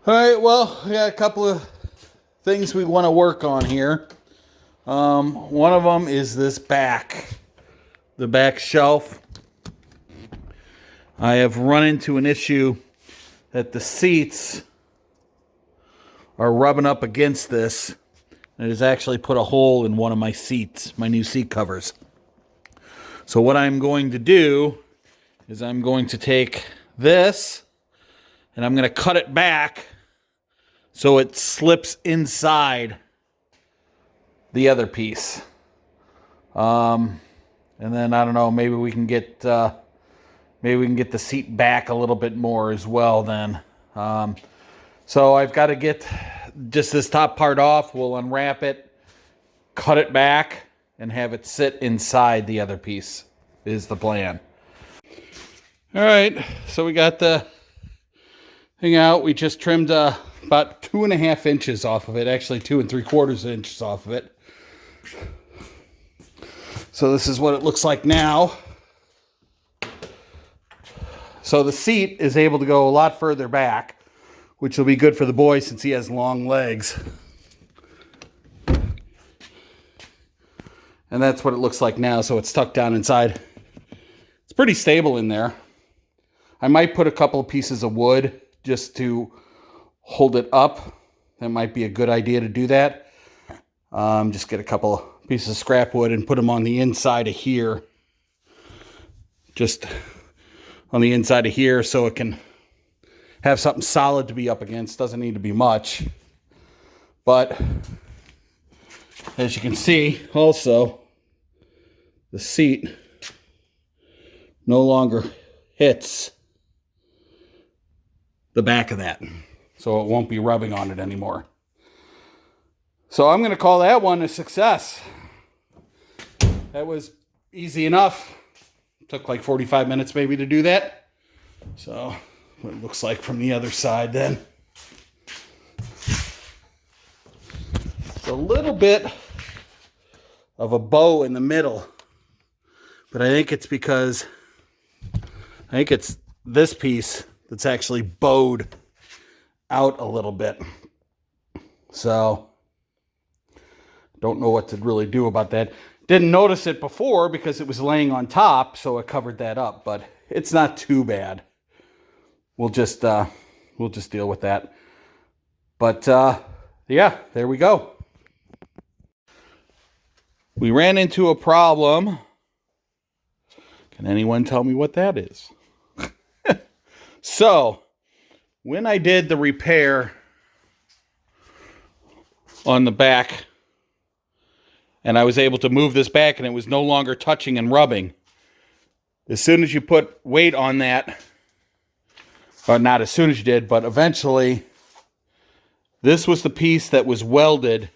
All right, well, we got a couple of things we want to work on here. One of them is this the back shelf. I have run into an issue that the seats are rubbing up against this. It has actually put a hole in one of my seats, my new seat covers. So what I'm going to do is I'm going to take this and I'm going to cut it back so it slips inside the other piece. And then I don't know, maybe we can get the seat back a little bit more as well then. So I've got to get just this top part off. We'll unwrap it, cut it back, and have it sit inside the other piece is the plan. All right, so we got the thing out. We just trimmed about 2.5 inches off of it. Actually, 2 3/4 inches off of it. So this is what it looks like now. So the seat is able to go a lot further back, which will be good for the boy since he has long legs. And that's what it looks like now. So it's tucked down inside. It's pretty stable in there. I might put a couple of pieces of wood just to hold it up. That might be a good idea to do that. Just get a couple pieces of scrap wood and put them on the inside of here. Just on the inside of here so it can have something solid to be up against. Doesn't need to be much. But as you can see, also, the seat no longer hits the back of that. So it won't be rubbing on it anymore. So I'm going to call that one a success. That was easy enough. Took like 45 minutes maybe to do that. So what it looks like from the other side then. It's a little bit of a bow in the middle. But I think it's because it's this piece that's actually bowed out a little bit. So don't know what to really do about that. Didn't notice it before because it was laying on top, so it covered that up, but it's not too bad. We'll just deal with that. But yeah, there we go. We ran into a problem. Can anyone tell me what that is? So, when I did the repair on the back, and I was able to move this back and it was no longer touching and rubbing, as soon as you put weight on that, or not as soon as you did, but eventually, this was the piece that was welded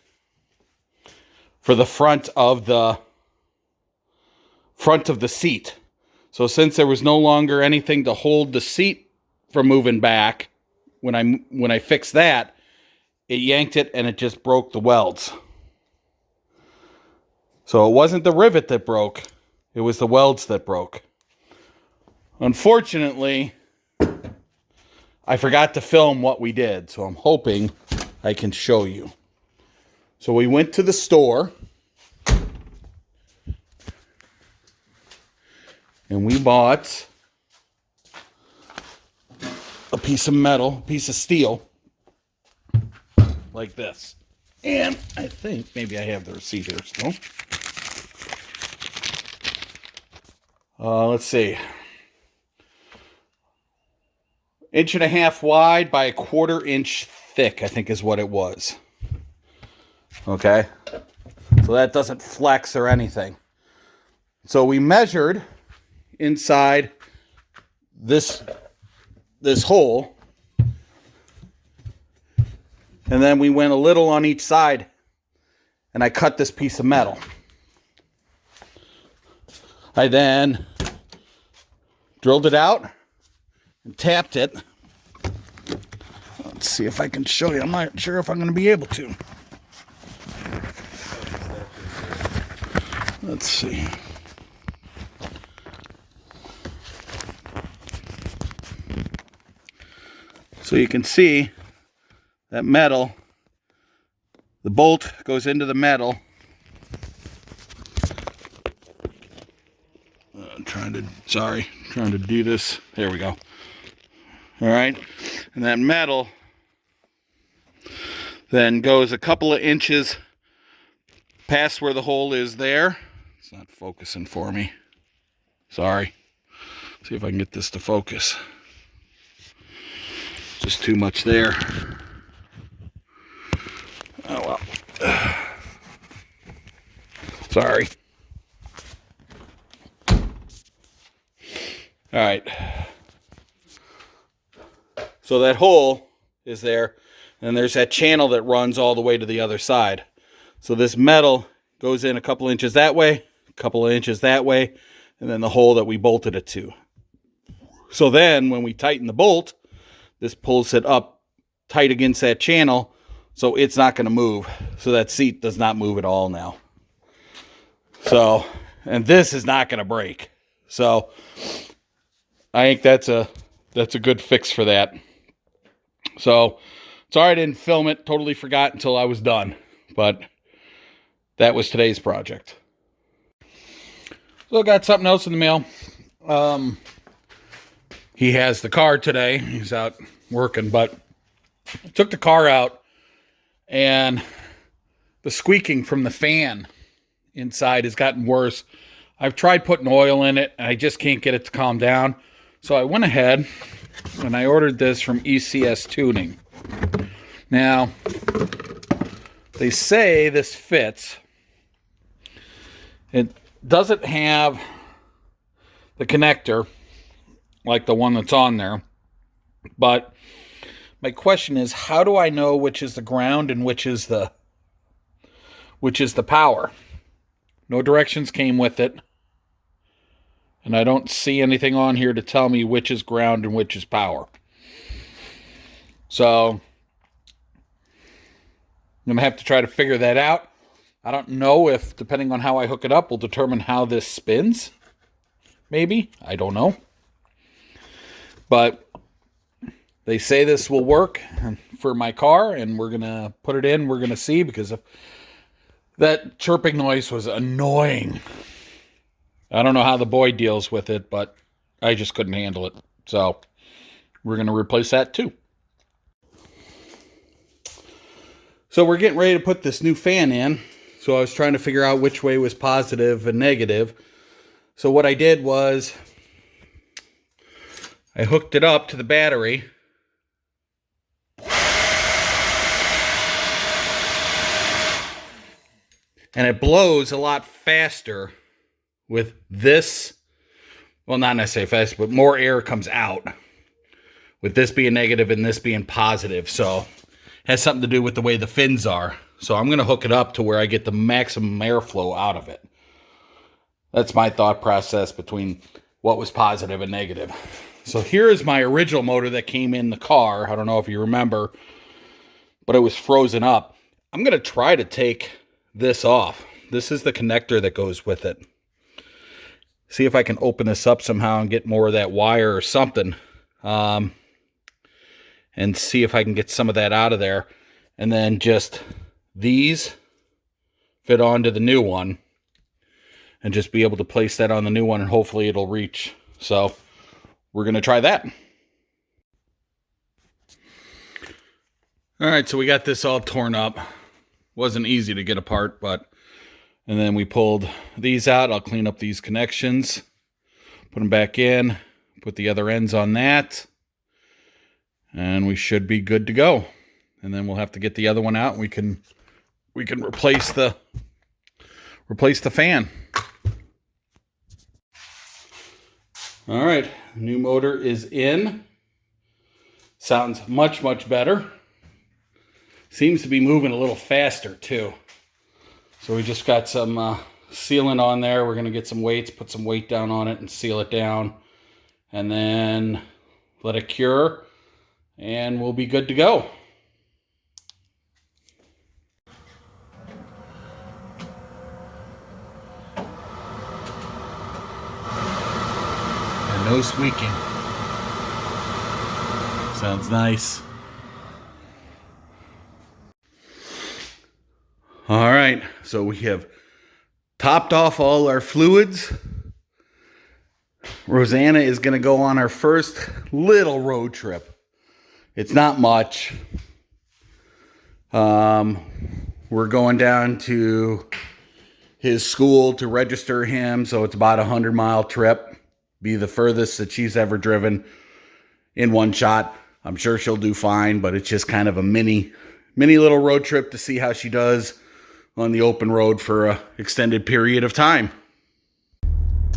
for the front of the seat. So since there was no longer anything to hold the seat from moving back, when I fixed that, it yanked it and it just broke the welds. So it wasn't the rivet that broke, it was the welds that broke. Unfortunately, I forgot to film what we did, so I'm hoping I can show you. So we went to the store and we bought a piece of metal, a piece of steel, like this. And I think maybe I have the receipt here still. Let's see. 1.5 inches wide by 1/4 inch thick, I think is what it was. Okay. So that doesn't flex or anything. So we measured inside this hole, and then we went a little on each side, and I cut this piece of metal. I then drilled it out and tapped it. Let's see if I can show you. I'm not sure if I'm going to be able to. Let's see. So you can see that metal, the bolt goes into the metal. Trying to do this. There we go. All right. And that metal then goes a couple of inches past where the hole is there. It's not focusing for me. Sorry. See if I can get this to focus. Just too much there. Oh well. Sorry. All right. So that hole is there, and there's that channel that runs all the way to the other side. So this metal goes in a couple inches that way, a couple of inches that way, and then the hole that we bolted it to. So then when we tighten the bolt, this pulls it up tight against that channel, so it's not going to move. So that seat does not move at all now. So, and this is not going to break. So I think that's a good fix for that. So, sorry I didn't film it. Totally forgot until I was done. But that was today's project. So I got something else in the mail. He has the car today. He's out working, but I took the car out, and the squeaking from the fan inside has gotten worse. I've tried putting oil in it, and I just can't get it to calm down. So I went ahead and I ordered this from ECS Tuning. Now, they say this fits. It doesn't have the connector like the one that's on there. But my question is, how do I know which is the ground and which is the power? No directions came with it. And I don't see anything on here to tell me which is ground and which is power. So I'm going to have to try to figure that out. I don't know if, depending on how I hook it up, will determine how this spins. Maybe. I don't know. But they say this will work for my car, and we're going to put it in. We're going to see, because if that chirping noise was annoying. I don't know how the boy deals with it, but I just couldn't handle it. So we're going to replace that too. So we're getting ready to put this new fan in. So I was trying to figure out which way was positive and negative. So what I did was I hooked it up to the battery. And it blows a lot faster with this. Well, not necessarily fast, but more air comes out with this being negative and this being positive. So it has something to do with the way the fins are. So I'm going to hook it up to where I get the maximum airflow out of it. That's my thought process between what was positive and negative. So here is my original motor that came in the car. I don't know if you remember, but it was frozen up. I'm going to try to take this off. This is the connector that goes with it. See if I can open this up somehow and get more of that wire or something. And see if I can get some of that out of there. And then just these fit onto the new one. And just be able to place that on the new one, and hopefully it'll reach. So we're going to try that. All right, so we got this all torn up. Wasn't easy to get apart, but... And then we pulled these out. I'll clean up these connections. Put them back in. Put the other ends on that. And we should be good to go. And then we'll have to get the other one out, and we can replace the fan. All right, new motor is in. Sounds much, much better. Seems to be moving a little faster too. So we just got some sealant on there. We're going to get some weights, put some weight down on it and seal it down. And then let it cure. And we'll be good to go. And no squeaking. Sounds nice. All right, so we have topped off all our fluids. Rosanna is going to go on our first little road trip. It's not much. We're going down to his school to register him, so it's about a 100-mile trip. Be the furthest that she's ever driven in one shot. I'm sure she'll do fine, but it's just kind of a mini little road trip to see how she does on the open road for an extended period of time.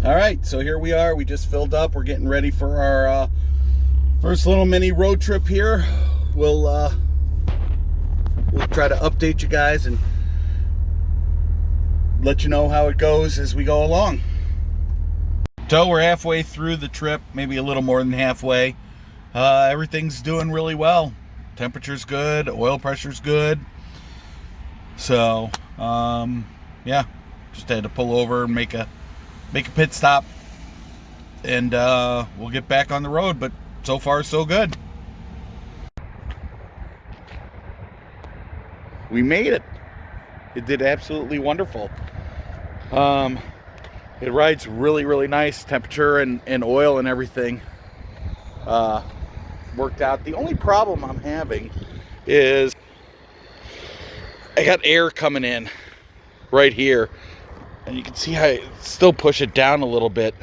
All right, so here we are. We just filled up. We're getting ready for our first little mini road trip here. We'll try to update you guys and let you know how it goes as we go along. So we're halfway through the trip, maybe a little more than halfway. Everything's doing really well. Temperature's good, oil pressure's good. So, yeah, just had to pull over and make a pit stop, and we'll get back on the road, but so far so good. We made it. It did absolutely wonderful. It rides really nice. Temperature and oil and everything worked out. The only problem I'm having is I got air coming in right here, and you can see how I still push it down a little bit.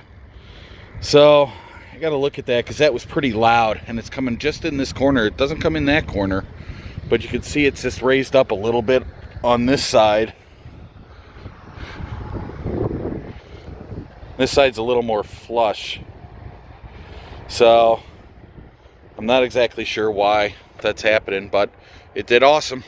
So I got to look at that, because that was pretty loud, and it's coming just in this corner. It doesn't come in that corner, but you can see it's just raised up a little bit on this side. This side's a little more flush, so I'm not exactly sure why that's happening, but it did awesome.